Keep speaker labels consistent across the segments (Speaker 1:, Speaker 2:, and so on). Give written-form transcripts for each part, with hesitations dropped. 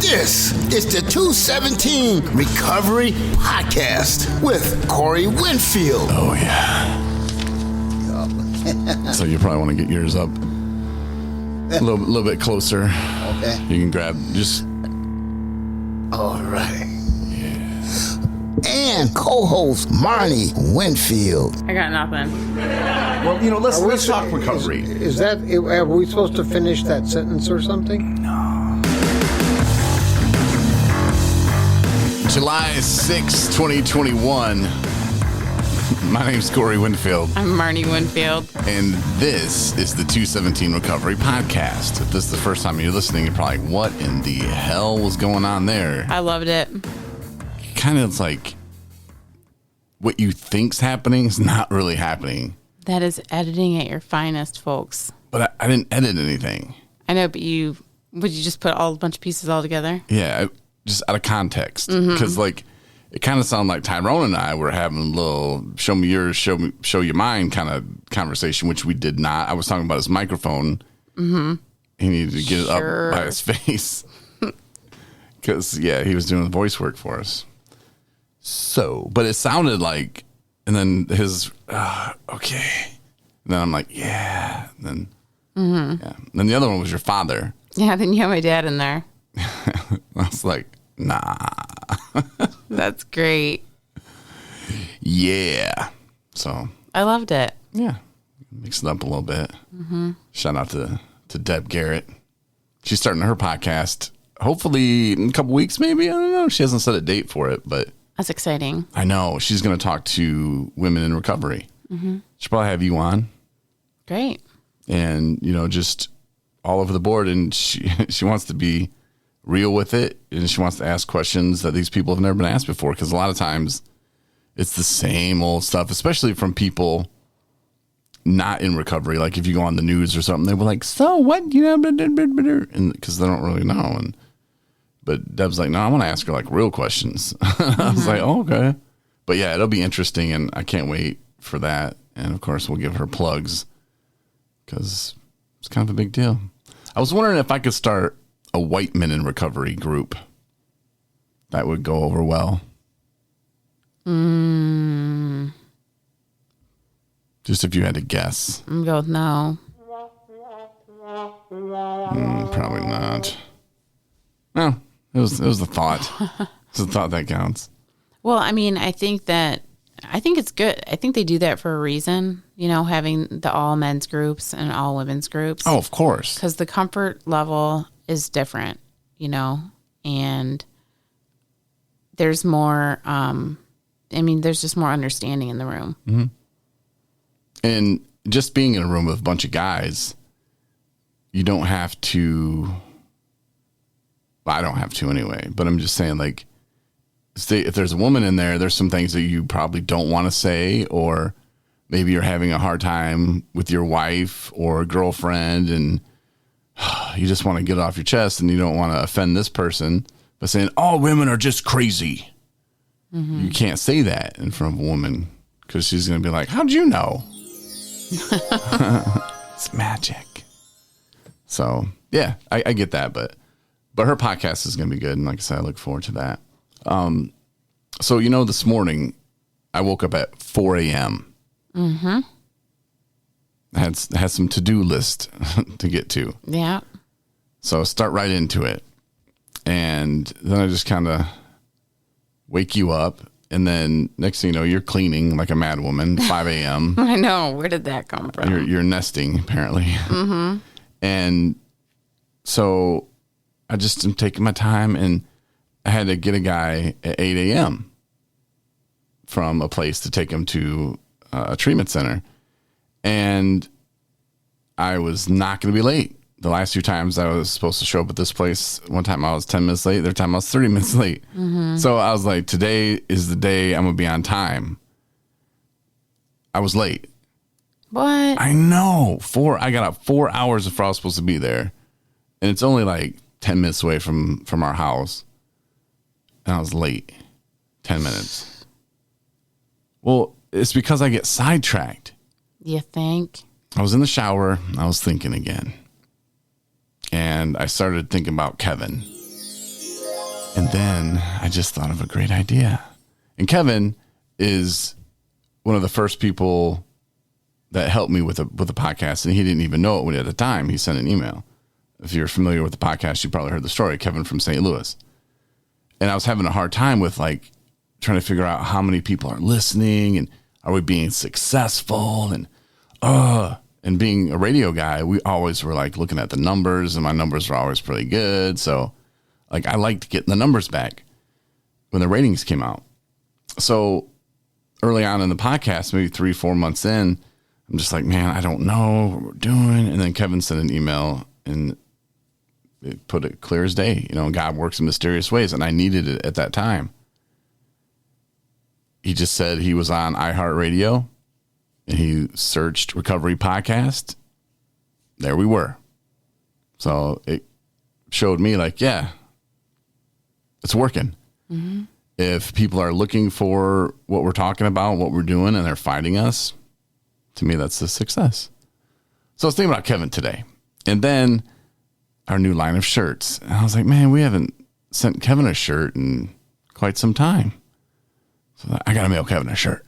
Speaker 1: This is the 217 Recovery Podcast with Corey Winfield.
Speaker 2: Oh, yeah. So you probably want to get yours up a little bit closer.
Speaker 1: Okay.
Speaker 2: You can grab just...
Speaker 1: All right. Yeah. And co-host Marney Winfield.
Speaker 3: I got nothing.
Speaker 2: Well, let's talk recovery.
Speaker 4: Is that, are we supposed to finish that sentence or something?
Speaker 2: No. July 6, 2021. My name's Corey Winfield.
Speaker 3: I'm Marney Winfield.
Speaker 2: And this is the 217 Recovery Podcast. If this is the first time you're listening, you're probably like, what in the hell was going on there?
Speaker 3: I loved it.
Speaker 2: Kind of like what you think's happening is not really happening.
Speaker 3: That is editing at your finest, folks.
Speaker 2: But I didn't edit anything.
Speaker 3: I know, but would you just put a bunch of pieces all together?
Speaker 2: Yeah, just out of context. Because it kind of sounded like Tyrone and I were having a little show me yours, show you mine kind of conversation, which we did not. I was talking about his microphone. Mm-hmm. He needed to get it up by his face. Because, he was doing the voice work for us. So, but it sounded like, and then his, okay. And then I'm like, yeah. And then, yeah. And then the other one was your father.
Speaker 3: Yeah, then you have my dad in there.
Speaker 2: I was like, nah.
Speaker 3: That's great.
Speaker 2: Yeah. So.
Speaker 3: I loved it.
Speaker 2: Yeah. Mix it up a little bit. Mm-hmm. Shout out to Deb Garrett. She's starting her podcast, hopefully in a couple weeks, maybe. I don't know. She hasn't set a date for it, but.
Speaker 3: That's exciting.
Speaker 2: I know. She's going to talk to women in recovery. Mm-hmm. She'll probably have you on.
Speaker 3: Great.
Speaker 2: And, just all over the board. And she wants to be real with it. And she wants to ask questions that these people have never been asked before. Because a lot of times it's the same old stuff, especially from people not in recovery. Like if you go on the news or something, they were like, so what? And because they don't really know. But Deb's like, no, I want to ask her like real questions. I was like, oh, okay. But yeah, it'll be interesting. And I can't wait for that. And of course, we'll give her plugs because it's kind of a big deal. I was wondering if I could start a white men in recovery group. That would go over well. Just if you had to guess.
Speaker 3: I'm going with no.
Speaker 2: Probably not. No, it was the thought. It's the thought that counts.
Speaker 3: Well, I mean, I think it's good. I think they do that for a reason, having the all men's groups and all women's groups.
Speaker 2: Oh, of course.
Speaker 3: Because the comfort level is different, and there's more, there's just more understanding in the room.
Speaker 2: Mm-hmm. And just being in a room with a bunch of guys, you don't have to, well, I don't have to anyway, but I'm just saying, like, if there's a woman in there, there's some things that you probably don't want to say, or maybe you're having a hard time with your wife or girlfriend and you just want to get it off your chest and you don't want to offend this person by saying, all women are just crazy. Mm-hmm. You can't say that in front of a woman because she's going to be like, how'd you know? It's magic. So, yeah, I get that, but her podcast is going to be good. And like I said, I look forward to that. So, this morning I woke up at 4 a.m. Mm-hmm. I had some to-do list to get to.
Speaker 3: Yeah.
Speaker 2: So start right into it. And then I just kind of wake you up. And then next thing you know, you're cleaning like a mad woman, 5 a.m.
Speaker 3: I know. Where did that come from?
Speaker 2: You're nesting, apparently. Mm-hmm. And so I just am taking my time, and I had to get a guy at 8 a.m. from a place to take him to a treatment center. And I was not going to be late. The last few times I was supposed to show up at this place, one time I was 10 minutes late, the other time I was 30 minutes late. Mm-hmm. So I was like, today is the day I'm going to be on time. I was late.
Speaker 3: What?
Speaker 2: I know. I got up 4 hours before I was supposed to be there. And it's only like 10 minutes away from our house. And I was late. 10 minutes. Well, it's because I get sidetracked.
Speaker 3: You think?
Speaker 2: I was in the shower. I was thinking again. And I started thinking about Kevin. And then I just thought of a great idea. And Kevin is one of the first people that helped me with the podcast, and he didn't even know it when at the time he sent an email. If you're familiar with the podcast, you probably heard the story. Kevin from St. Louis. And I was having a hard time with like trying to figure out how many people are listening and are we being successful, and being a radio guy, we always were like looking at the numbers, and my numbers were always pretty good. So like I liked getting the numbers back when the ratings came out. So early on in the podcast, maybe 3-4 months in, I'm just like, man, I don't know what we're doing. And then Kevin sent an email and it put it clear as day. You know, God works in mysterious ways, and I needed it at that time. He just said he was on iHeartRadio and he searched Recovery Podcast. There we were. So it showed me like, yeah, it's working. Mm-hmm. If people are looking for what we're talking about, what we're doing, and they're finding us, to me, that's a success. So I was thinking about Kevin today. And then our new line of shirts. And I was like, man, we haven't sent Kevin a shirt in quite some time. So I got to mail Kevin a shirt.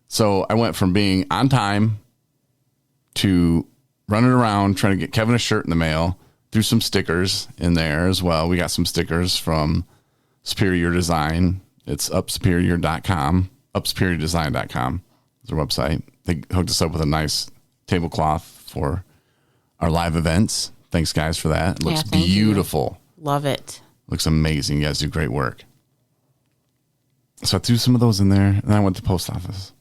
Speaker 2: So I went from being on time to running around trying to get Kevin a shirt in the mail, threw some stickers in there as well. We got some stickers from Superior Design. It's upsuperior.com, upsuperiordesign.com is their website. They hooked us up with a nice tablecloth for our live events. Thanks, guys, for that. It looks beautiful.
Speaker 3: Love it.
Speaker 2: Looks amazing. You guys do great work. So I threw some of those in there, and then I went to the post office.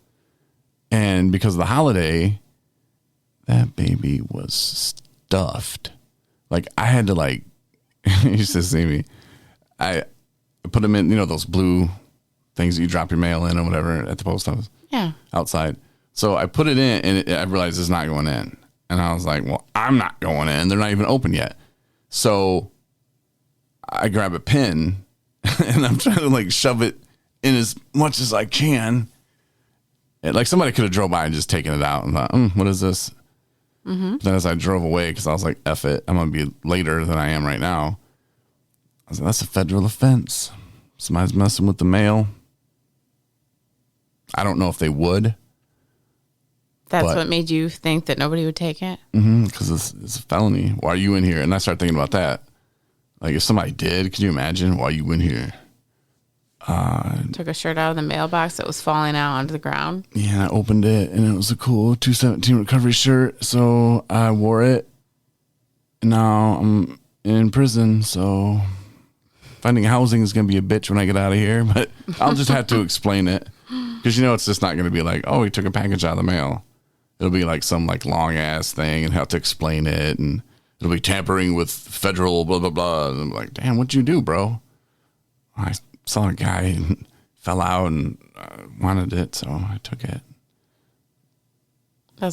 Speaker 2: And because of the holiday, that baby was stuffed. Like, I had to, like, you used to see me. I put them in, you know, those blue things that you drop your mail in or whatever at the post office.
Speaker 3: Yeah.
Speaker 2: Outside. So I put it in, and I realized it's not going in. And I was like, well, I'm not going in. They're not even open yet. So I grab a pin, and I'm trying to, like, shove it in as much as I can. And, like, somebody could have drove by and just taken it out and thought, what is this? Mm-hmm. Then as I drove away, because I was like, F it, I'm going to be later than I am right now. I was like, that's a federal offense. Somebody's messing with the mail. I don't know if they would.
Speaker 3: That's what made you think that nobody would take it?
Speaker 2: Because it's a felony. Why are you in here? And I started thinking about that. Like, if somebody did, could you imagine why you in here?
Speaker 3: Took a shirt out of the mailbox that was falling out onto the ground.
Speaker 2: Yeah, I opened it, and it was a cool 217 recovery shirt, so I wore it. And now I'm in prison, so finding housing is going to be a bitch when I get out of here, but I'll just have to explain it. Because, you know, it's just not going to be like, oh, he took a package out of the mail. It'll be like some like long-ass thing and have to explain it, and it'll be tampering with federal blah, blah, blah. And I'm like, damn, what'd you do, bro? I saw a guy and fell out and wanted it, so I took it.
Speaker 3: I'm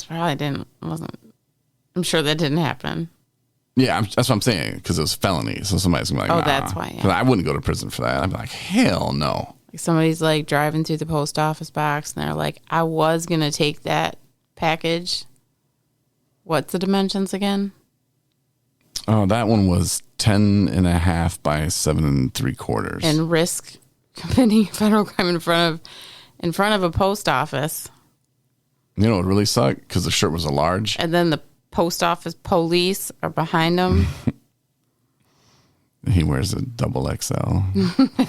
Speaker 3: sure that didn't happen.
Speaker 2: Yeah, that's what I'm saying, because it was felony. So somebody's going to be like,
Speaker 3: oh,
Speaker 2: nah.
Speaker 3: that's why. Yeah.
Speaker 2: I wouldn't go to prison for that. I'd be like, hell no.
Speaker 3: Like somebody's like driving through the post office box and they're like, I was going to take that package. What's the dimensions again?
Speaker 2: Oh, that one was 10.5 by 7.75.
Speaker 3: And risk committing federal crime in front of a post office.
Speaker 2: You know, it really sucked because the shirt was a large.
Speaker 3: And then the post office police are behind him.
Speaker 2: He wears a double XL.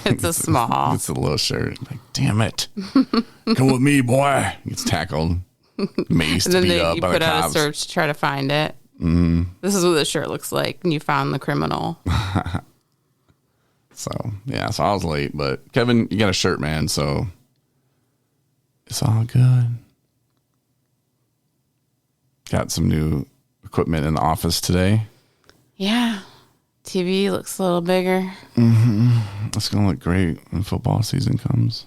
Speaker 3: It's a small.
Speaker 2: It's a little shirt. Like, damn it. Come with me, boy. He gets tackled. Maced,
Speaker 3: and then
Speaker 2: beat up
Speaker 3: you
Speaker 2: by
Speaker 3: put
Speaker 2: the
Speaker 3: out
Speaker 2: cops.
Speaker 3: a search to try to find it.
Speaker 2: Mm-hmm.
Speaker 3: This is what the shirt looks like. And you found the criminal.
Speaker 2: So, yeah. So I was late. But, Kevin, you got a shirt, man. So it's all good. Got some new equipment in the office today.
Speaker 3: Yeah. TV looks a little bigger.
Speaker 2: Mm-hmm. It's going to look great when football season comes.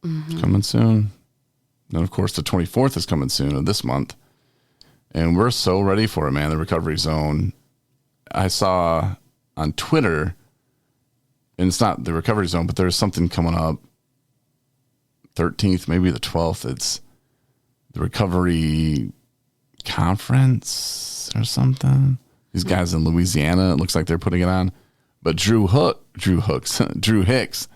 Speaker 2: Mm-hmm. Coming soon. And, of course, the 24th is coming soon of this month. And we're so ready for it, man. The Recovery Zone. I saw on Twitter, and it's not the Recovery Zone, but there's something coming up 13th, maybe the 12th. It's the Recovery Conference or something. These guys in Louisiana, it looks like they're putting it on. But Drew Hicks,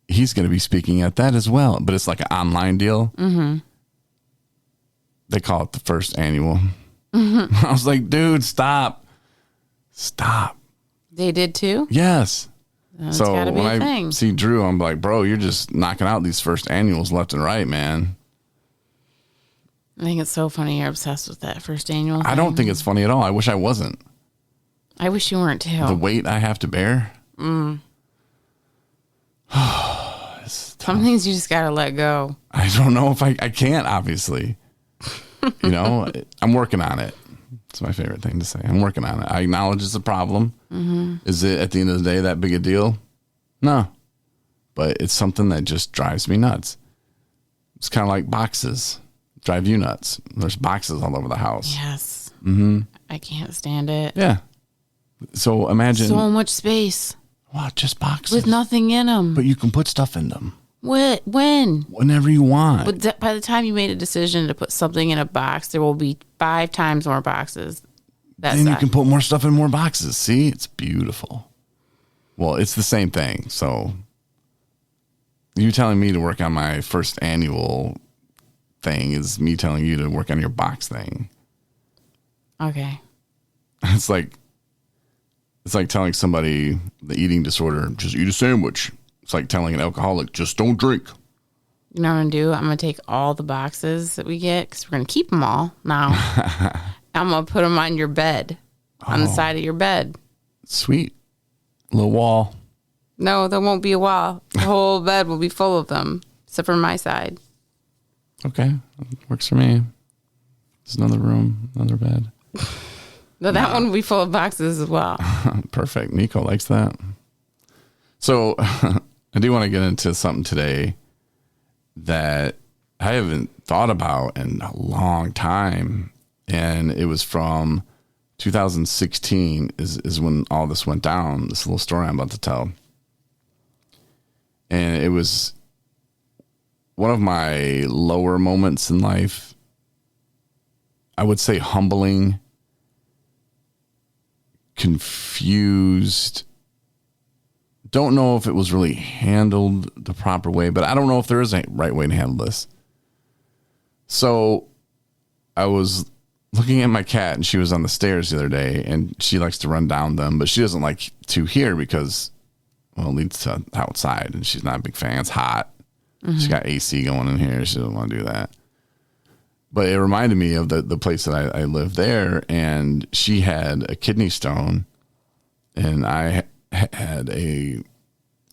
Speaker 2: he's going to be speaking at that as well. But it's like an online deal. Mm-hmm. They call it the first annual. Mm-hmm. I was like, dude, stop.
Speaker 3: They did too?
Speaker 2: Yes.
Speaker 3: That's
Speaker 2: so
Speaker 3: gotta be
Speaker 2: when
Speaker 3: a
Speaker 2: I
Speaker 3: thing.
Speaker 2: see Drew, I'm like, bro, you're just knocking out these first annuals left and right, man.
Speaker 3: I think it's so funny you're obsessed with that first annual thing.
Speaker 2: I don't think it's funny at all. I wish I wasn't.
Speaker 3: I wish you weren't too.
Speaker 2: The weight I have to bear.
Speaker 3: Some things you just gotta let go.
Speaker 2: I don't know if I can't, obviously. You know, I'm working on it. It's my favorite thing to say. I'm working on it. I acknowledge it's a problem. Mm-hmm. Is it, at the end of the day, that big a deal? No. But it's something that just drives me nuts. It's kind of like boxes. Drive you nuts. There's boxes all over the house.
Speaker 3: Yes. Mm-hmm. I can't stand it.
Speaker 2: Yeah. So imagine.
Speaker 3: So much space.
Speaker 2: What? Just boxes?
Speaker 3: With nothing in them.
Speaker 2: But you can put stuff in them.
Speaker 3: What? When?
Speaker 2: Whenever you want.
Speaker 3: But by the time you made a decision to put something in a box, there will be 5 times more boxes.
Speaker 2: Then you can put more stuff in more boxes. See? It's beautiful. Well, it's the same thing. So you telling me to work on my first annual thing is me telling you to work on your box thing.
Speaker 3: Okay.
Speaker 2: It's like telling somebody the eating disorder, just eat a sandwich. It's like telling an alcoholic, just don't drink.
Speaker 3: You know what I'm going to do? I'm going to take all the boxes that we get, because we're going to keep them all now. I'm going to put them on your bed, on the side of your bed.
Speaker 2: Sweet. Little wall.
Speaker 3: No, there won't be a wall. The whole bed will be full of them, except for my side.
Speaker 2: Okay. Works for me. There's another room, another bed.
Speaker 3: No, that one will be full of boxes as well.
Speaker 2: Perfect. Nico likes that. So I do want to get into something today that I haven't thought about in a long time. And it was from 2016 is when all this went down, this little story I'm about to tell. And it was one of my lower moments in life. I would say humbling, confused. Don't know if it was really handled the proper way, but I don't know if there is a right way to handle this. So I was looking at my cat, and she was on the stairs the other day, and she likes to run down them, but she doesn't like to here because, well, it leads to outside, and she's not a big fan. It's hot. Mm-hmm. She's got AC going in here. She doesn't want to do that. But it reminded me of the place that I lived there, and she had a kidney stone, and I had a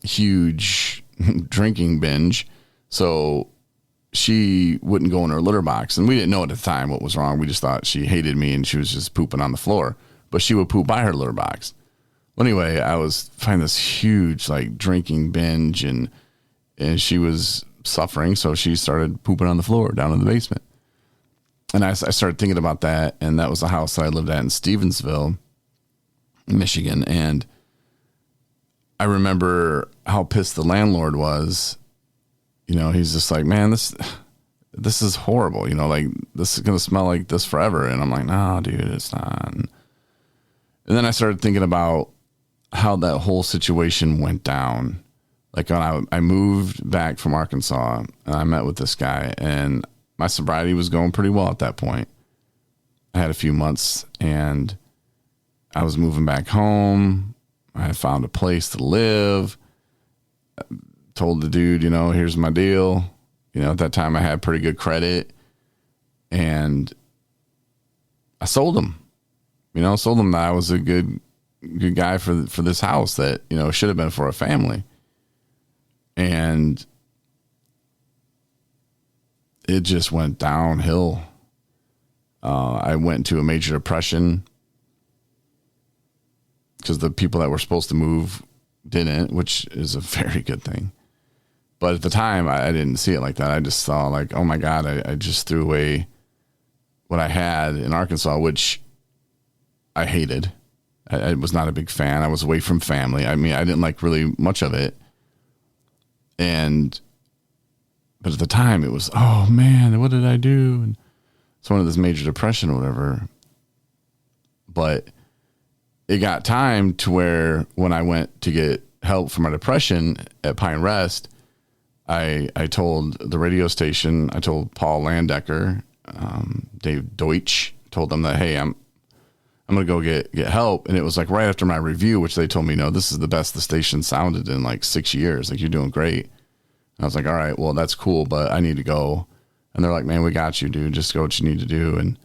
Speaker 2: huge drinking binge. So she wouldn't go in her litter box, and we didn't know at the time what was wrong. We just thought she hated me and she was just pooping on the floor, but she would poop by her litter box. Well, anyway, I was finding this huge like drinking binge, and she was suffering. So she started pooping on the floor down in the basement. And I started thinking about that. And that was the house that I lived at in Stevensville, Michigan. And I remember how pissed the landlord was. You know, he's just like, man, this is horrible. You know, like, this is going to smell like this forever. And I'm like, no, dude, it's not. And then I started thinking about how that whole situation went down. Like, when I moved back from Arkansas, and I met with this guy, and my sobriety was going pretty well at that point. I had a few months, and I was moving back home. I had found a place to live. Told the dude, you know, here's my deal. You know, at that time I had pretty good credit, and I sold him. You know, sold him that I was a good guy for this house that, you know, should have been for a family. And it just went downhill. I went into a major depression because the people that were supposed to move didn't, which is a very good thing. But at the time, I didn't see it like that. I just saw like, oh my God, I just threw away what I had in Arkansas, which I hated. I was not a big fan. I was away from family. I mean, I didn't like really much of it. But at the time it was, oh man, what did I do? And it's one of this major depression or whatever. But it got time to where when I went to get help for my depression at Pine Rest, I told the radio station, I told Paul Landecker, Dave Deutsch, told them that, hey, I'm going to go get help. And it was like right after my review, which they told me, no, this is the best the station sounded in like 6 years. Like, you're doing great. And I was like, all right, well, that's cool, but I need to go. And they're like, man, we got you, dude. Just go what you need to do. And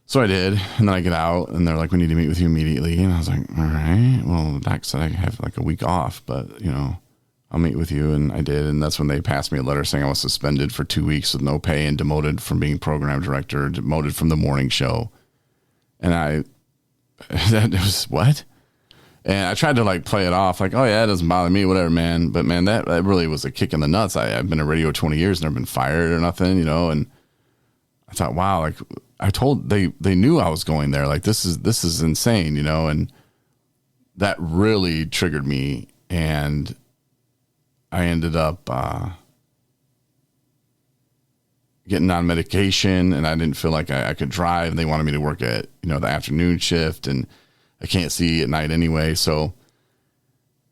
Speaker 2: so I did. And then I get out and they're like, we need to meet with you immediately. And I was like, all right, well, the doc said I have like a week off, but you know, I'll meet with you. And I did. And that's when they passed me a letter saying I was suspended for 2 weeks with no pay and demoted from being program director, demoted from the morning show. And it was what? And I tried to like play it off like, oh yeah, it doesn't bother me, whatever, man. But man, that really was a kick in the nuts. I've been in radio 20 years, never been fired or nothing, you know. And I thought, wow, like I told, they knew I was going there. Like, this is insane, you know. And that really triggered me. And I ended up getting on medication, and I didn't feel like I could drive. And they wanted me to work at, you know, the afternoon shift, and I can't see at night anyway. So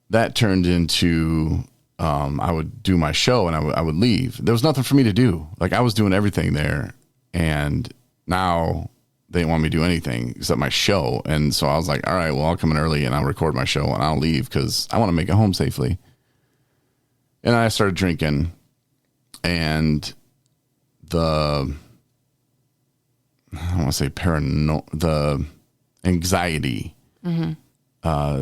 Speaker 2: that turned into, I would do my show and I would leave. There was nothing for me to do. Like, I was doing everything there, and now they didn't want me to do anything except my show. And so I was like, all right, well, I'll come in early and I'll record my show and I'll leave because I want to make it home safely. And I started drinking, and I don't want to say the anxiety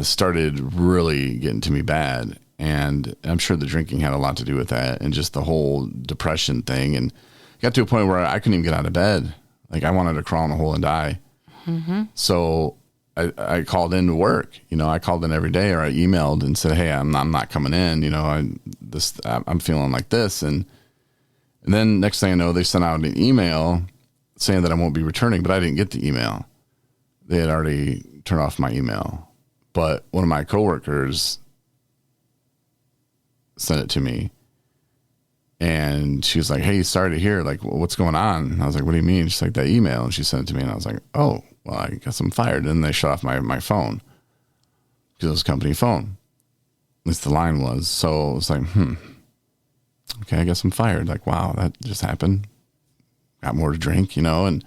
Speaker 2: started really getting to me bad. And I'm sure the drinking had a lot to do with that, and just the whole depression thing. And it got to a point where I couldn't even get out of bed. Like, I wanted to crawl in a hole and die. Mm-hmm. So I called in to work. You know, I called in every day, or I emailed and said, hey, I'm not coming in. You know, I'm feeling like this. And then next thing I know, they sent out an email saying that I won't be returning, but I didn't get the email. They had already turned off my email. But one of my coworkers sent it to me, and she was like, hey, sorry to hear, like, what's going on? And I was like, what do you mean? She's like, that email. And she sent it to me, and I was like, oh, well, I guess I'm fired. And they shut off my phone because it was a company phone. At least the line was. So it was like, okay, I guess I'm fired. Like, wow, that just happened. Got more to drink, you know, and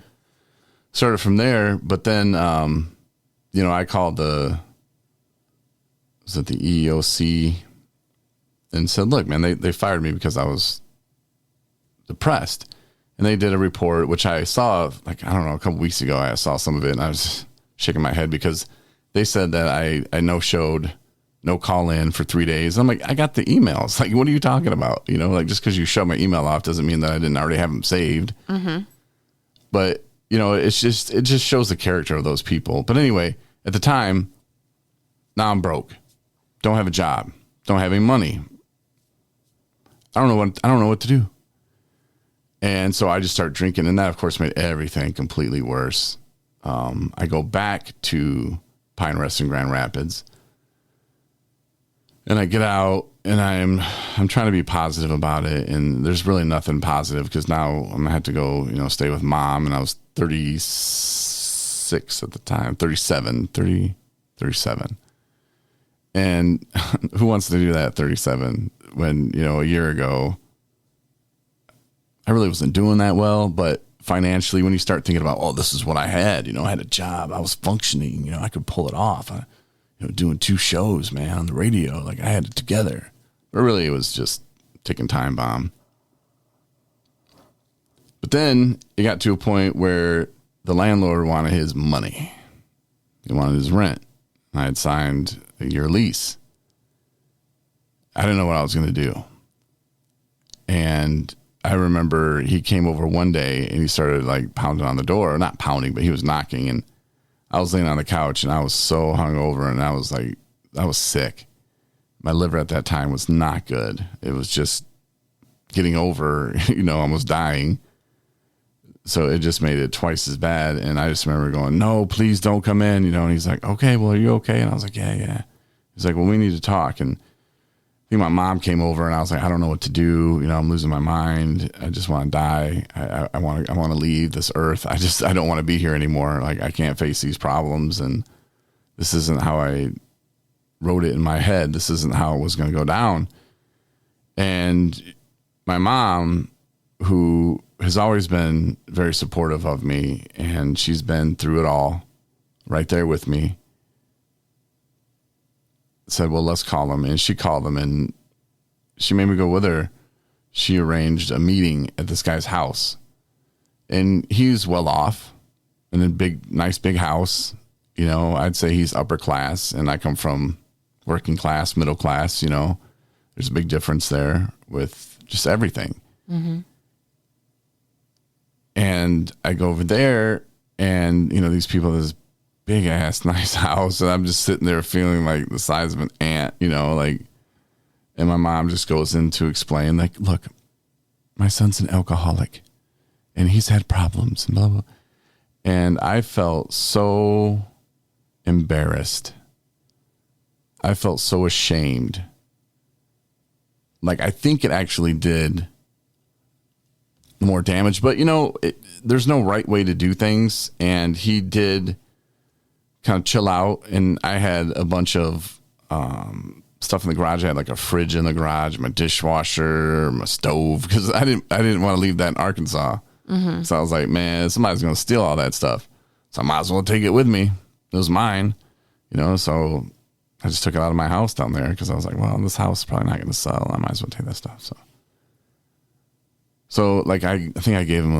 Speaker 2: started from there. But then, you know, I called the EEOC and said, look, man, they fired me because I was depressed. And they did a report, which I saw, like, I don't know, a couple weeks ago. I saw some of it, and I was shaking my head because they said that I no-showed, no call in for 3 days. I'm like, I got the emails. Like, what are you talking about? You know, like, just because you shut my email off doesn't mean that I didn't already have them saved. Mm-hmm. But, you know, it just shows the character of those people. But anyway, at the time, now I'm broke. Don't have a job. Don't have any money. I don't know what to do. And so I just started drinking, and that, of course, made everything completely worse. I go back to Pine Rest in Grand Rapids, and I get out, and I'm trying to be positive about it, and there's really nothing positive because now I'm gonna have to go, you know, stay with mom. And I was 36 at the time, 37. And who wants to do that at 37 when, you know, a year ago I really wasn't doing that well. But financially, when you start thinking about, oh, this is what I had, you know, I had a job, I was functioning, you know, I could pull it off. You know, doing 2 shows, man, on the radio, like I had it together. But really, it was just ticking time bomb. But then it got to a point where the landlord wanted his money. He wanted his rent. I had signed a year lease. I didn't know what I was going to do. And I remember he came over one day and he started like pounding on the door, not pounding, but he was knocking. And I was laying on the couch and I was so hungover, and I was sick. My liver at that time was not good. It was just getting over, you know, almost dying. So it just made it twice as bad. And I just remember going, no, please don't come in, you know. And he's like, okay, well, are you okay? And I was like, yeah. He's like, well, we need to talk. And I think my mom came over, and I was like, I don't know what to do. You know, I'm losing my mind. I just want to die. I want to leave this earth. I don't want to be here anymore. Like, I can't face these problems. And This isn't how I wrote it in my head. This isn't how it was going to go down. And my mom, who has always been very supportive of me, and she's been through it all right there with me, said, well, let's call them. And she called them, and she made me go with her. She arranged a meeting at this guy's house. And he's well off in a nice big house. You know, I'd say he's upper class, and I come from working class, middle class, you know. There's a big difference there with just everything. Mm-hmm. And I go over there, and, you know, these people, this big ass nice house, and I'm just sitting there feeling like the size of an ant, you know, like, and my mom just goes in to explain, like, look, my son's an alcoholic, and he's had problems, and blah, blah. And I felt so embarrassed. I felt so ashamed. Like, I think it actually did more damage, but, you know, there's no right way to do things. And he did kind of chill out. And I had a bunch of stuff in the garage. I had like a fridge in the garage, my dishwasher, my stove, because I didn't want to leave that in Arkansas. Mm-hmm. So I was like, man, somebody's going to steal all that stuff. So I might as well take it with me. It was mine, you know, so I just took it out of my house down there because I was like, well, this house is probably not going to sell. I might as well take that stuff. So like, I think I gave him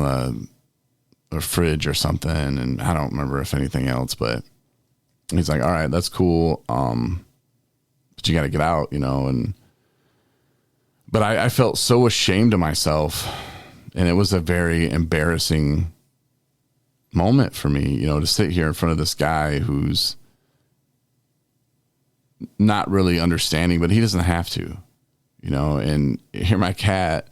Speaker 2: a fridge or something, and I don't remember if anything else, but he's like, all right, that's cool. But you got to get out, you know? But I felt so ashamed of myself, and it was a very embarrassing moment for me, you know, to sit here in front of this guy who's not really understanding, but he doesn't have to, you know, and hear my cat,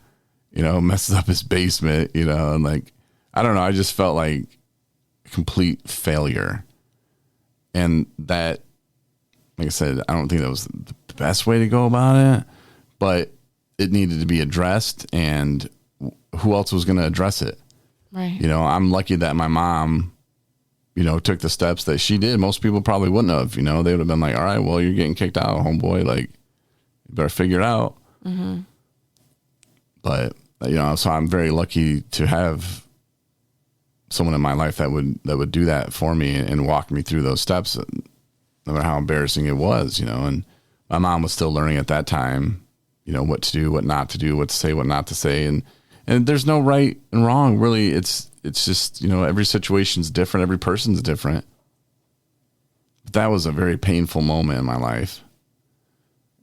Speaker 2: you know, messes up his basement, you know, and like, I don't know, I just felt like a complete failure. And that, like I said, I don't think that was the best way to go about it, but it needed to be addressed, and who else was going to address it?
Speaker 3: Right.
Speaker 2: You know, I'm lucky that my mom, you know, took the steps that she did. Most people probably wouldn't have, you know, they would have been like, all right, well, you're getting kicked out, homeboy. Like, you better figure it out. Mm-hmm. But, you know, so I'm very lucky to have someone in my life that would do that for me and walk me through those steps, no matter how embarrassing it was, you know. And my mom was still learning at that time, you know, what to do, what not to do, what to say, what not to say. And there's no right and wrong, really. It's just, you know, every situation's different. Every person's different. But that was a very painful moment in my life.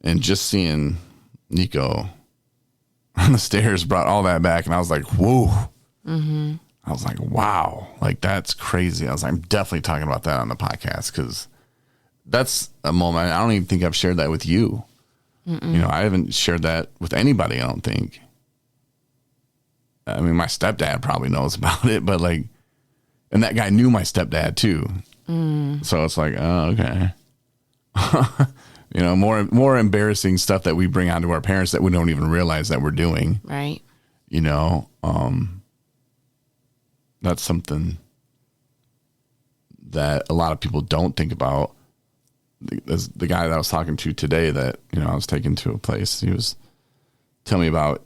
Speaker 2: And just seeing Nico on the stairs brought all that back. And I was like, whoa. Mm-hmm. I was like, wow, like, that's crazy. I was like, I'm definitely talking about that on the podcast, because that's a moment. I don't even think I've shared that with you. Mm-mm. You know, I haven't shared that with anybody, I don't think. I mean, my stepdad probably knows about it, but like, and that guy knew my stepdad too. Mm. So it's like, oh, okay. You know, more embarrassing stuff that we bring onto our parents that we don't even realize that we're doing.
Speaker 3: Right.
Speaker 2: You know, that's something that a lot of people don't think about. The guy that I was talking to today that, you know, I was taken to a place, he was telling me about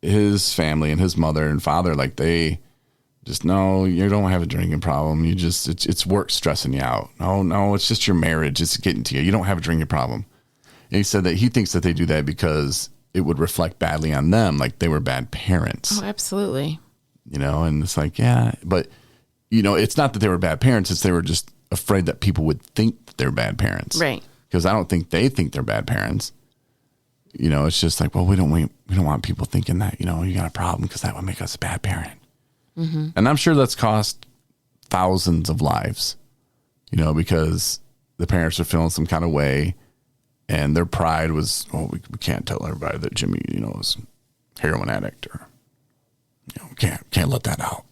Speaker 2: his family and his mother and father. Like, they just, no, you don't have a drinking problem. You just, it's work stressing you out. No, it's just your marriage. It's getting to you. You don't have a drinking problem. And he said that he thinks that they do that because it would reflect badly on them. Like, they were bad parents.
Speaker 3: Oh, absolutely.
Speaker 2: You know, and it's like, yeah, but, you know, it's not that they were bad parents. It's they were just afraid that people would think that they're bad parents.
Speaker 3: Right.
Speaker 2: Because I don't think they think they're bad parents. You know, it's just like, well, we don't want people thinking that, you know, you got a problem because that would make us a bad parent. Mm-hmm. And I'm sure that's cost thousands of lives, you know, because the parents are feeling some kind of way, and their pride was, oh, we can't tell everybody that Jimmy, you know, is a heroin addict, or, you know, can't let that out.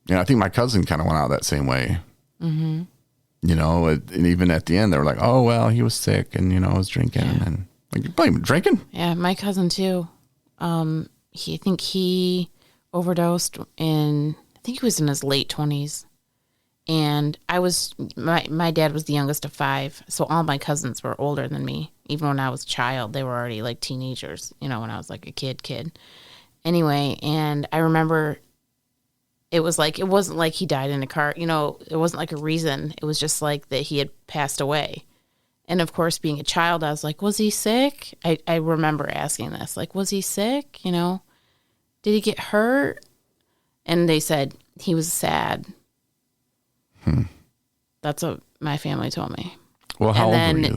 Speaker 2: You know, I think my cousin kind of went out that same way. Mm-hmm. You know, and even at the end, they were like, oh, well, he was sick and, you know, was drinking. Yeah. And like, you blame him drinking?
Speaker 3: Yeah, my cousin too. I think he overdosed I think he was in his late 20s. And my dad was the youngest of 5. So all my cousins were older than me. Even when I was a child, they were already like teenagers, when I was like a kid. Anyway, and I remember it wasn't like he died in a car, it wasn't like a reason. It was just like that he had passed away. And of course, being a child, I was like, was he sick? I remember asking this, like, was he sick? Did he get hurt? And they said he was sad. That's what my family told me.
Speaker 2: Well, how old were you,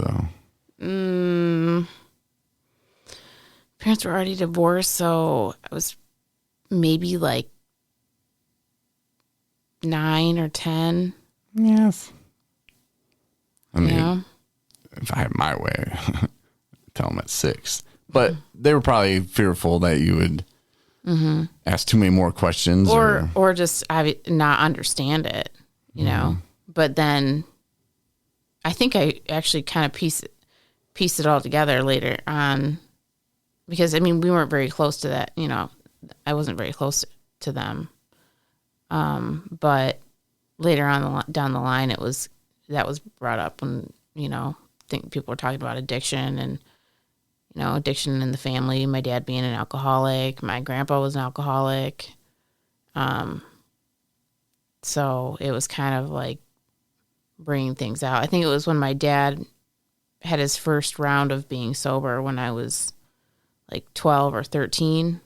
Speaker 2: though?
Speaker 3: Parents were already divorced, so I was maybe like 9 or 10.
Speaker 2: Yes. I mean, if I had my way, tell them at 6. But they were probably fearful that you would ask too many more questions.
Speaker 3: Or just not understand it, But then I think I actually kind of pieced it all together later on. Because, we weren't very close to that, I wasn't very close to them. But later on down the line, that was brought up when, I think people were talking about addiction and, addiction in the family, my dad being an alcoholic, my grandpa was an alcoholic. So it was kind of like bringing things out. I think it was when my dad had his first round of being sober when I was like 12 or 13.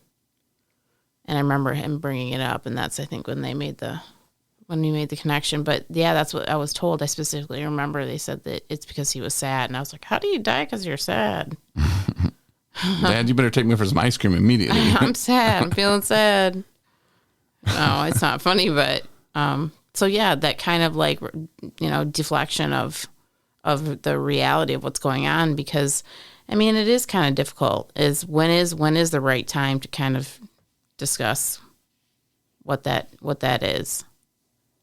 Speaker 3: And I remember him bringing it up, and that's, I think, when we made the connection. But yeah, that's what I was told. I specifically remember they said that it's because he was sad. And I was like, how do you die because you're sad?
Speaker 2: Dad, you better take me for some ice cream immediately.
Speaker 3: I'm sad. I'm feeling sad. No, it's not funny, but so yeah, that kind of like, deflection of the reality of what's going on, because it is kind of difficult. When is the right time to kind of discuss what that is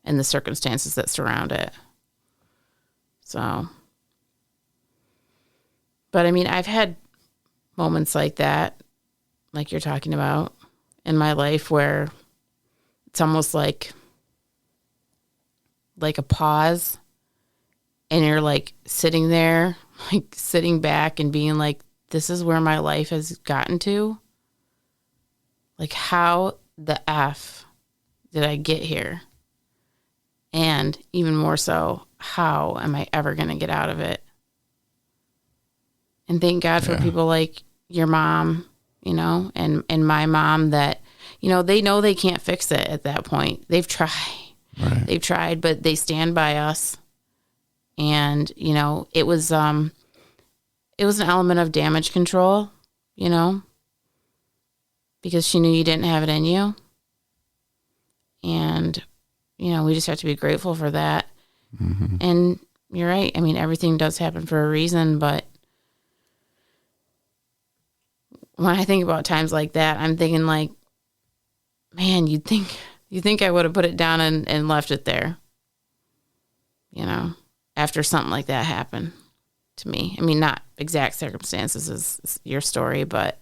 Speaker 3: and the circumstances that surround it. So, but I've had moments like that, like you're talking about, in my life where it's almost like a pause, and you're like sitting there, like sitting back and being like, this is where my life has gotten to. Like, how the F did I get here? And even more so, how am I ever going to get out of it? And thank God for people like your mom, and my mom that, they know they can't fix it at that point. They've tried.
Speaker 2: Right.
Speaker 3: They've tried, but they stand by us. And, it was an element of damage control, because she knew you didn't have it in you. And, we just have to be grateful for that. Mm-hmm. And you're right. Everything does happen for a reason, but when I think about times like that, I'm thinking like, man, you think I would have put it down and left it there, after something like that happened to me. Not exact circumstances as your story, but,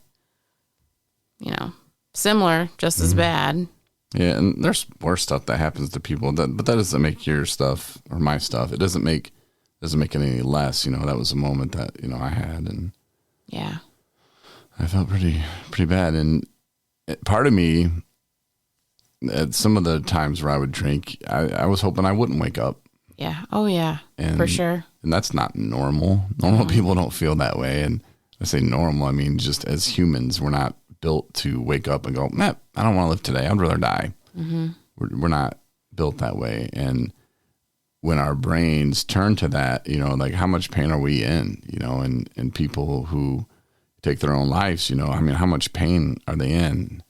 Speaker 3: similar, just as bad.
Speaker 2: Yeah, and there's worse stuff that happens to people, but that doesn't make your stuff or my stuff. It doesn't make it any less. That was a moment that I had, and
Speaker 3: yeah,
Speaker 2: I felt pretty bad. And part of me, at some of the times where I would drink, I was hoping I wouldn't wake up.
Speaker 3: Yeah. Oh yeah. For sure. And
Speaker 2: that's not normal. Normal people don't feel that way. And I say normal, just as humans, we're not built to wake up and go, man, I don't want to live today. I'd rather die. Mm-hmm. We're not built that way. And when our brains turn to that, like how much pain are we in, and people who take their own lives, how much pain are they in?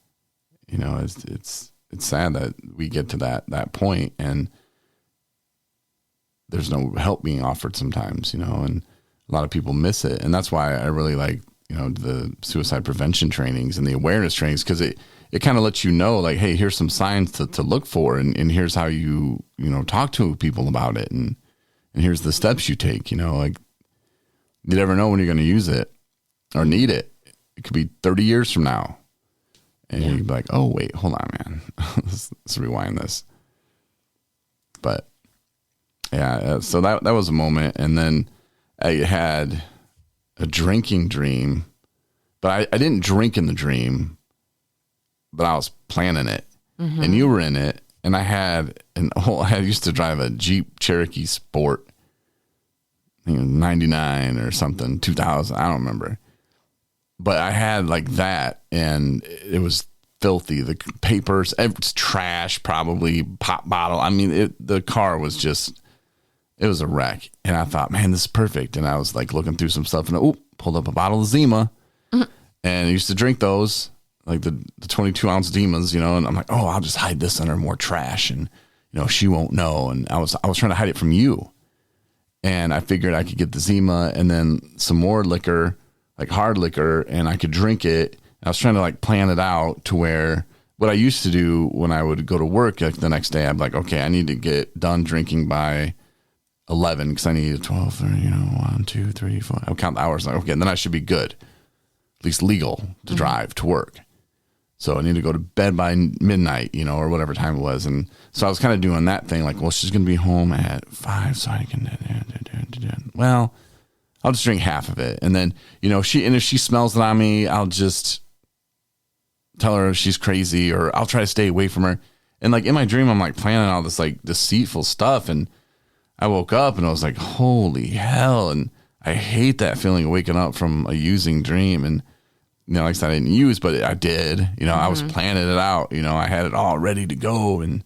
Speaker 2: It's sad that we get to that point and there's no help being offered sometimes, and a lot of people miss it. And that's why I really like, the suicide prevention trainings and the awareness trainings, because it kind of lets you know, like, hey, here's some signs to look for, and here's how you talk to people about it, and here's the steps you take. Like, you never know when you're going to use it or need it. It could be 30 years from now, and you'd be like, oh wait, hold on, man, let's rewind this. But Yeah. So that was a moment. And then I had a drinking dream, but I didn't drink in the dream, but I was planning it. And you were in it. And I used to drive a Jeep Cherokee Sport, 99 or something, 2000. I don't remember. But I had like that, and it was filthy. The papers, it's trash, probably pop bottle. I mean, the car was just, it was a wreck. And I thought, man, this is perfect. And I was like looking through some stuff, and pulled up a bottle of Zima, and I used to drink those, like the 22-ounce Zimas, and I'm like, oh, I'll just hide this under more trash, and she won't know. And I was trying to hide it from you, and I figured I could get the Zima and then some more liquor, like hard liquor, and I could drink it. I was trying to like plan it out to where what I used to do when I would go to work, like the next day, I'd be like, okay, I need to get done drinking by 11 because I need 12, 30, 1, 2, 3, 4. I would count the hours. Like, okay, and then I should be good, at least legal to drive to work. So I need to go to bed by midnight, or whatever time it was. And so I was kind of doing that thing, like, well, she's going to be home at 5, so I can, well, I'll just drink half of it. And then, if she smells it on me, I'll just tell her she's crazy, or I'll try to stay away from her. And like in my dream, I'm like planning all this like deceitful stuff. And I woke up and I was like, holy hell. And I hate that feeling of waking up from a using dream. And, like I said, I didn't use, but I did. I was planning it out. I had it all ready to go. And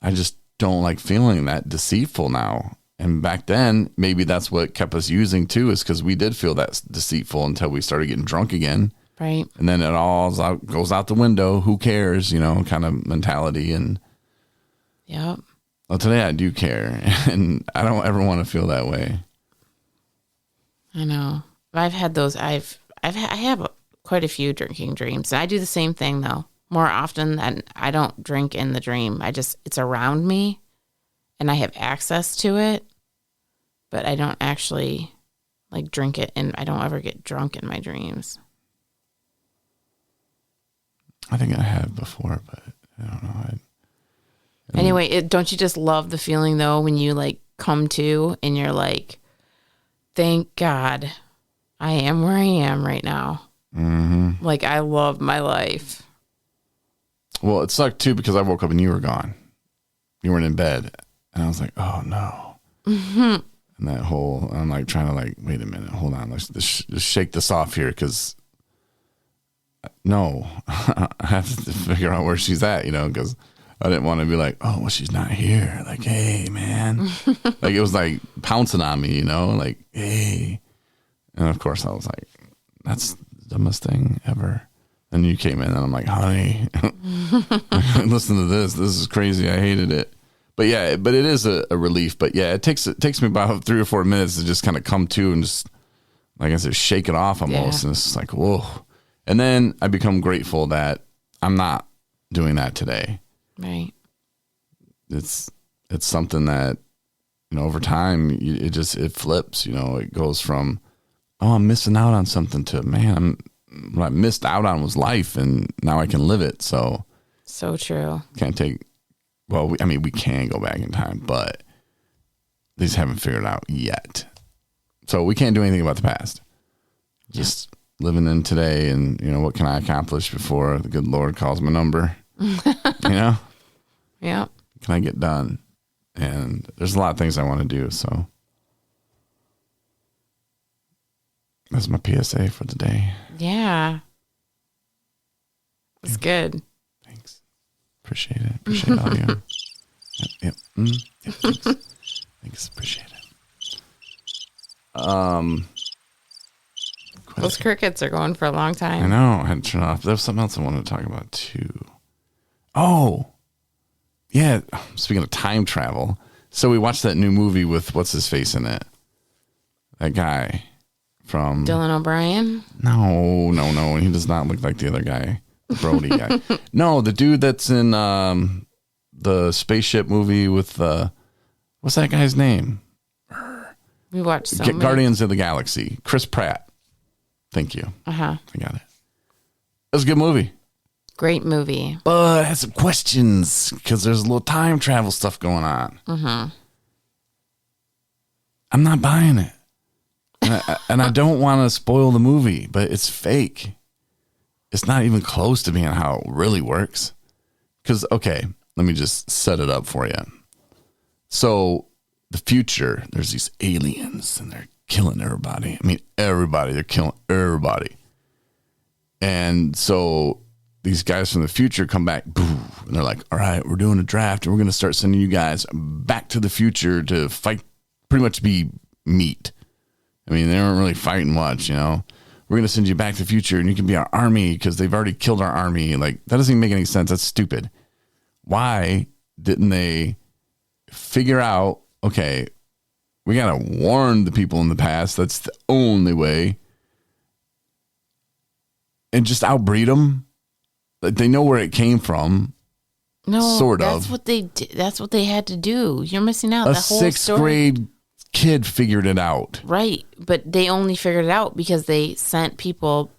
Speaker 2: I just don't like feeling that deceitful now. And back then, maybe that's what kept us using too, is because we did feel that deceitful until we started getting drunk again.
Speaker 3: Right.
Speaker 2: And then it all goes out the window. Who cares, kind of mentality. And
Speaker 3: Yep.
Speaker 2: Well, today I do care, and I don't ever want to feel that way.
Speaker 3: I know. I've had those. I have quite a few drinking dreams. And I do the same thing though. More often than I don't drink in the dream. It's around me, and I have access to it, but I don't actually like drink it, and I don't ever get drunk in my dreams.
Speaker 2: I think I have before, but I don't know.
Speaker 3: Anyway, don't you just love the feeling though when you like come to and you're like, thank God I am where I am right now. Mm-hmm. Like I love my life.
Speaker 2: Well, it sucked too because I woke up and you were gone. You weren't in bed. And I was like, oh no. Mm-hmm. And that whole, I'm like trying to like, wait a minute, hold on. Let's just shake this off here because no, I have to figure out where she's at, because I didn't want to be like, oh, well, she's not here. Like, hey, man. Like, it was like pouncing on me, like, hey. And of course, I was like, that's the dumbest thing ever. And you came in and I'm like, honey, listen to this. This is crazy. I hated it. But yeah, but it is a relief. But yeah, it takes me about 3 or 4 minutes to just kind of come to and just, like I said, shake it off almost. Yeah. And it's just like, whoa. And then I become grateful that I'm not doing that today.
Speaker 3: Right.
Speaker 2: It's something that, over time, it flips, it goes from, oh, I'm missing out on something to, man, what I missed out on was life and now I can live it. So
Speaker 3: true.
Speaker 2: Can't take, we can go back in time, but they just haven't figured it out yet. So we can't do anything about the past. Just living in today and, what can I accomplish before the good Lord calls my number? Yeah. Can I get done? And there's a lot of things I want to do. So that's my PSA for the day.
Speaker 3: Yeah. It's good.
Speaker 2: Thanks. Appreciate it. Appreciate all you. Yep. Thanks. Appreciate it.
Speaker 3: Those crickets are going for a long time.
Speaker 2: I know. I had to turn off. There's something else I wanted to talk about too. Oh, yeah. Speaking of time travel, so we watched that new movie with what's his face in it. That guy from
Speaker 3: Dylan O'Brien.
Speaker 2: No. He does not look like the other guy, the Brody guy. No, the dude that's in the spaceship movie with what's that guy's name?
Speaker 3: We watched
Speaker 2: Guardians of the Galaxy. Chris Pratt. Thank you. I got it. It was a good movie.
Speaker 3: Great movie.
Speaker 2: But I had some questions because there's a little time travel stuff going on. Mm-hmm. I'm not buying it. And I don't want to spoil the movie, but it's fake. It's not even close to being how it really works. Because, okay, let me just set it up for you. So the future, there's these aliens and they're killing everybody. I mean, everybody. They're killing everybody. And so these guys from the future come back, boom, and they're like, all right, we're doing a draft and we're going to start sending you guys back to the future to fight, pretty much be meat. I mean, they weren't really fighting much, you know. We're going to send you back to the future and you can be our army because they've already killed our army. Like, that doesn't even make any sense. That's stupid. Why didn't they figure out, okay, we got to warn the people in the past. That's the only way. And just outbreed them. Like, they know where it came from.
Speaker 3: No,
Speaker 2: sort
Speaker 3: that's
Speaker 2: of.
Speaker 3: what they did. That's what they had to do. You're missing out.
Speaker 2: A
Speaker 3: The whole
Speaker 2: sixth
Speaker 3: story.
Speaker 2: grade kid figured it out.
Speaker 3: Right, but they only figured it out because they sent people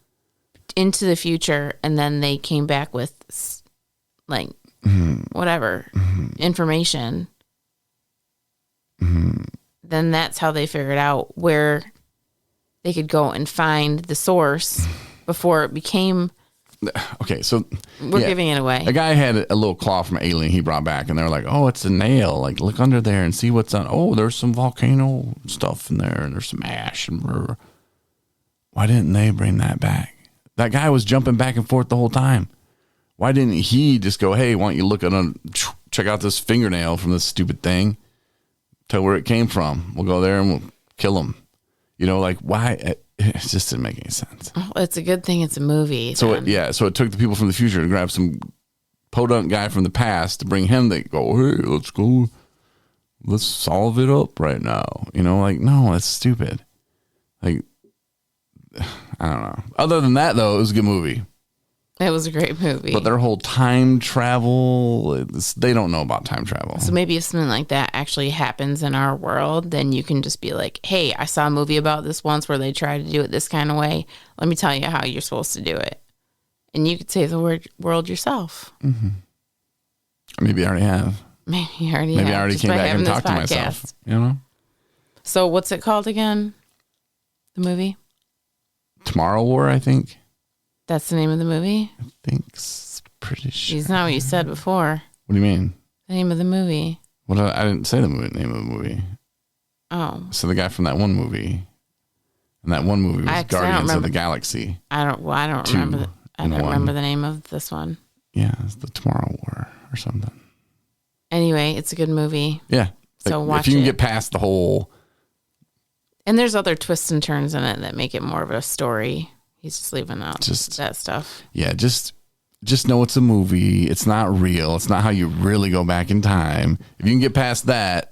Speaker 3: into the future and then they came back with like whatever information. Then that's how they figured out where they could go and find the source before it became.
Speaker 2: Okay, so
Speaker 3: We're giving it away.
Speaker 2: A guy had a little claw from Alien he brought back, and they were like, oh, it's a nail. Like, look under there and see what's on. Oh, there's some volcano stuff in there, and there's some ash. And brr. Why didn't they bring that back? That guy was jumping back and forth the whole time. Why didn't he just go, hey, why don't you look at check out this fingernail from this stupid thing? Tell where it came from. We'll go there and we'll kill him. You know, like, why? It just didn't make any sense.
Speaker 3: Well, it's a good thing it's a movie.
Speaker 2: So
Speaker 3: then.
Speaker 2: so it took the people from the future to grab some podunk guy from the past to bring him. They go, hey, let's go, let's solve it up right now. You know, like, no, that's stupid. Like, I don't know. Other than that, though, it was a good movie.
Speaker 3: It was a great movie.
Speaker 2: But their whole time travel, they don't know about time travel.
Speaker 3: So maybe if something like that actually happens in our world, then you can just be like, hey, I saw a movie about this once where they tried to do it this kind of way. Let me tell you how you're supposed to do it. And you could save the world yourself.
Speaker 2: Mm-hmm. Maybe I already have.
Speaker 3: Maybe you already have.
Speaker 2: Maybe I already
Speaker 3: just
Speaker 2: came
Speaker 3: by
Speaker 2: back and
Speaker 3: having this
Speaker 2: talked to myself.
Speaker 3: podcast.
Speaker 2: You know?
Speaker 3: So what's it called again? The movie?
Speaker 2: Tomorrow War, I think.
Speaker 3: That's the name of the movie?
Speaker 2: I think it's pretty sure.
Speaker 3: It's not what you said before.
Speaker 2: What do you mean?
Speaker 3: The name of the movie.
Speaker 2: What? I didn't say the name of the movie.
Speaker 3: Oh.
Speaker 2: So the guy from that one movie, and that one movie was Guardians of the Galaxy.
Speaker 3: I don't remember. I don't remember the name of this one.
Speaker 2: Yeah, it's the Tomorrow War or something.
Speaker 3: Anyway, it's a good movie.
Speaker 2: Yeah.
Speaker 3: So
Speaker 2: like,
Speaker 3: watch
Speaker 2: if you can
Speaker 3: it.
Speaker 2: get past the whole.
Speaker 3: And there's other twists and turns in it that make it more of a story. He's just leaving out that stuff.
Speaker 2: Yeah, just know it's a movie. It's not real. It's not how you really go back in time. If you can get past that,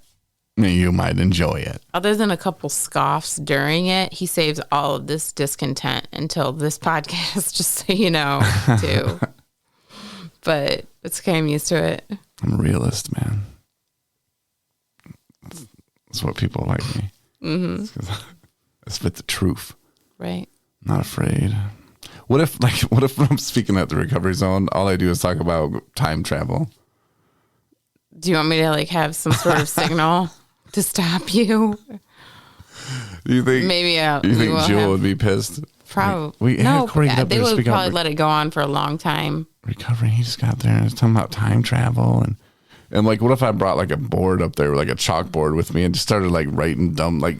Speaker 2: you might enjoy it.
Speaker 3: Other than a couple scoffs during it, he saves all of this discontent until this podcast, just so you know, too. But it's okay. I'm used to it.
Speaker 2: I'm a realist, man. That's what people like me. Mm-hmm. I spit the truth.
Speaker 3: Right.
Speaker 2: Not afraid. What if when I'm speaking at the recovery zone, all I do is talk about time travel?
Speaker 3: Do you want me to have some sort of signal to stop you?
Speaker 2: Do you think
Speaker 3: Maybe
Speaker 2: you think Jewel would be pissed?
Speaker 3: Probably.
Speaker 2: No,
Speaker 3: they would probably let it go on for a long time.
Speaker 2: Recovery. He just got there and was talking about time travel and like, what if I brought like a board up there, like a chalkboard with me, and just started like writing dumb like.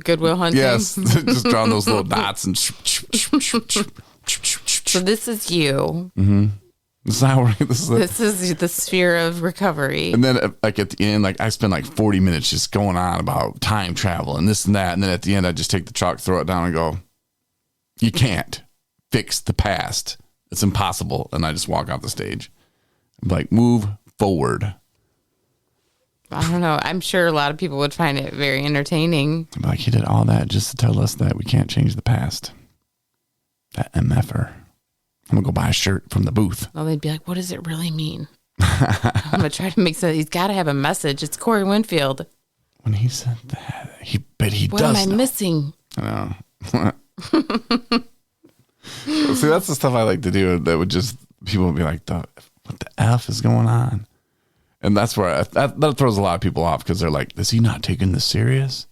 Speaker 3: Goodwill Hunting.
Speaker 2: Yes, just drawing those little dots and.
Speaker 3: So this is you.
Speaker 2: Mm-hmm. This is how
Speaker 3: this is the sphere of recovery.
Speaker 2: And then, like at the end, like I spend like 40 minutes just going on about time travel and this and that, and then at the end, I just take the chalk, throw it down, and go, "You can't fix the past. It's impossible." And I just walk off the stage. I'm like, move forward.
Speaker 3: I don't know. I'm sure a lot of people would find it very entertaining.
Speaker 2: I'm like, he did all that just to tell us that we can't change the past. That MFer. I'm going to go buy a shirt from the booth.
Speaker 3: Well, they'd be like, what does it really mean? I'm going to try to make sense. He's got to have a message. It's Corey Winfield.
Speaker 2: When he said that, he
Speaker 3: what
Speaker 2: does
Speaker 3: am I missing?
Speaker 2: I know. See, that's the stuff I like to do. That would just, people would be like, what the F is going on? And that's where that throws a lot of people off because they're like, is he not taking this serious?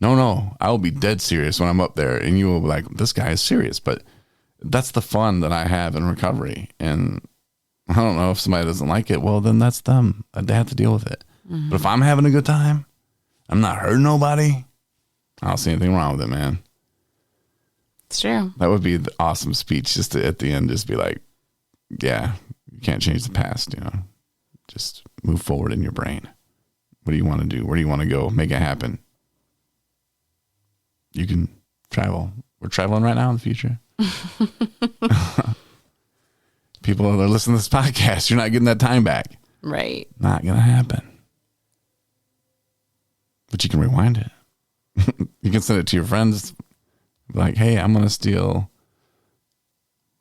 Speaker 2: No, I will be dead serious when I'm up there, and you will be like, this guy is serious. But that's the fun that I have in recovery. And I don't know if somebody doesn't like it. Well, then that's them. They have to deal with it. Mm-hmm. But if I'm having a good time, I'm not hurting nobody, I don't see anything wrong with it, man.
Speaker 3: It's true.
Speaker 2: That would be the awesome speech just to, at the end, just be like, yeah, you can't change the past, you know. Just move forward in your brain. What do you want to do? Where do you want to go? Make it happen. You can travel. We're traveling right now in the future. People that are listening to this podcast, you're not getting that time back.
Speaker 3: Right.
Speaker 2: Not going to happen. But you can rewind it. You can send it to your friends. Like, hey, I'm going to steal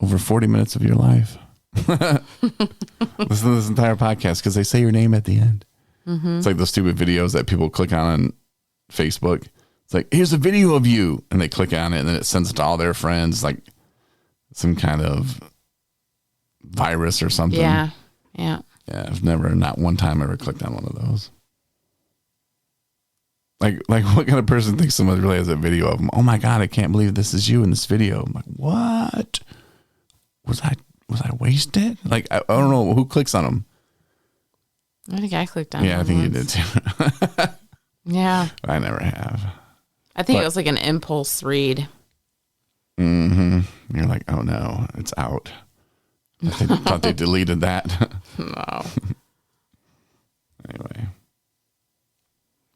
Speaker 2: over 40 minutes of your life. Listen to this entire podcast because they say your name at the end. Mm-hmm. It's like those stupid videos that people click on Facebook. It's like, here's a video of you. And they click on it and then it sends it to all their friends, like some kind of virus or something.
Speaker 3: Yeah.
Speaker 2: Yeah, I've never, not one time ever clicked on one of those. Like what kind of person thinks somebody really has a video of them? Oh my God, I can't believe this is you in this video. I'm like, what? Was I wasted? Like, I don't know who clicks on them.
Speaker 3: I think I clicked on it.
Speaker 2: Yeah, I think you did too.
Speaker 3: Yeah.
Speaker 2: I never have.
Speaker 3: I think it was like an impulse read.
Speaker 2: Mm-hmm. You're like, oh no, it's out. I thought they deleted that.
Speaker 3: No.
Speaker 2: Anyway.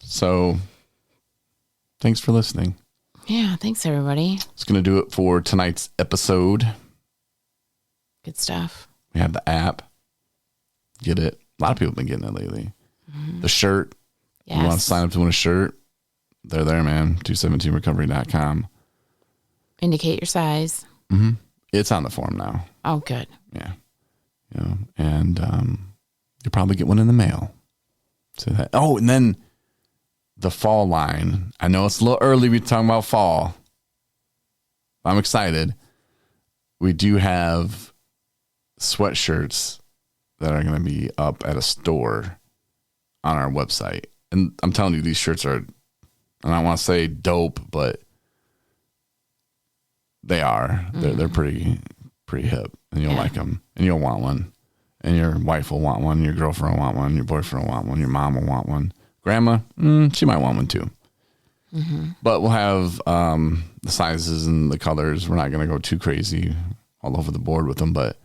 Speaker 2: So, thanks for listening.
Speaker 3: Yeah, thanks everybody.
Speaker 2: It's going to do it for tonight's episode.
Speaker 3: Good stuff.
Speaker 2: We have the app. Get it. A lot of people have been getting it lately. Mm-hmm. The shirt.
Speaker 3: Yes.
Speaker 2: You want to sign up to win a shirt? They're there, man. 217recovery.com.
Speaker 3: Indicate your size.
Speaker 2: Mm-hmm. It's on the form now.
Speaker 3: Oh, good.
Speaker 2: Yeah. You know, and you'll probably get one in the mail. So that. Oh, and then the fall line. I know it's a little early to be talking about fall. I'm excited. We do have sweatshirts that are going to be up at a store on our website. And I'm telling you, these shirts are, and I don't want to say dope, but they are. Mm-hmm. They're pretty hip, and you'll like them, and you'll want one, and your wife will want one, your girlfriend will want one, your boyfriend will want one, your mom will want one, grandma, she might want one too. Mm-hmm. But we'll have the sizes and the colors. We're not going to go too crazy all over the board with them, but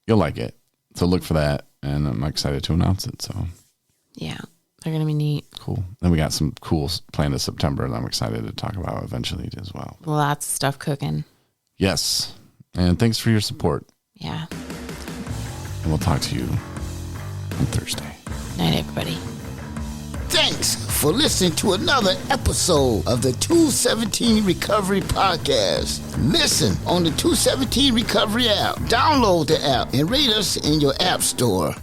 Speaker 2: you'll like it. So look for that, and I'm excited to announce it. So
Speaker 3: yeah, they're going to be neat.
Speaker 2: Cool. Then we got some cool planned in September that I'm excited to talk about eventually as well.
Speaker 3: Lots of stuff cooking.
Speaker 2: Yes. And thanks for your support.
Speaker 3: Yeah.
Speaker 2: And we'll talk to you on Thursday.
Speaker 3: Night, everybody.
Speaker 1: Thanks for listening to another episode of the 217 Recovery Podcast. Listen on the 217 Recovery app. Download the app and rate us in your app store.